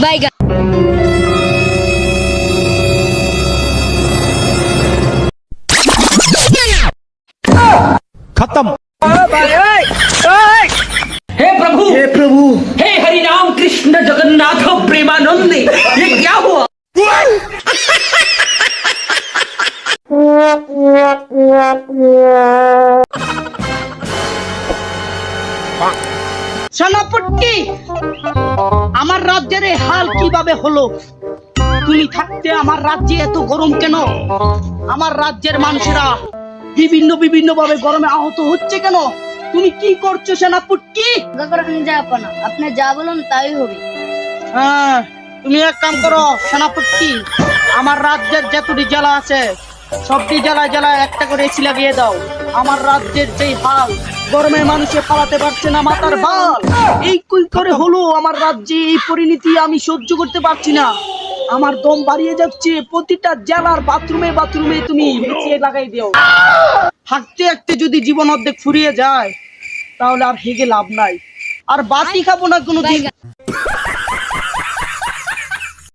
বাইগা खत्म। हे प्रभु हे हरि राम कृष्ण जगन्नाथ प्रेमानंद, ये क्या हुआ? সেনাপতি, আমার রাজ্যের এই হাল কিভাবে হলো? তুমি থাকতে আমার রাজ্যে এত গরম কেন? আমার রাজ্যের মানুষেরা বিভিন্ন ভাবে গরমে আহত হচ্ছে কেন? তুমি কি করছো সেনাপতি? আপনি যা বলুন তাই হবে। হ্যাঁ, তুমি এক কাম করো সেনাপতি, আমার রাজ্যের যতটি জেলা আছে সবটি জেলায় একটা করে এসি লাগিয়ে দাও। আমার রাজ্যের যেই হাল, গরমে মানুষে পালাতে পারছে না মাথার বাল। এই কই করে হলো আমার রাজ্যে এই পরিণতি? আমি সহ্য করতে পারছি না, আমার দম বাড়িয়ে যাচ্ছে। প্রতিটা জেলার বাথরুমে তুমি এসি লাগাই দিও। হাঁটতে যদি জীবন অর্ধেক ফুরিয়ে যায় তাহলে আর হেগে লাভ নাই। আর বাতি খাবো না কোনোদিন।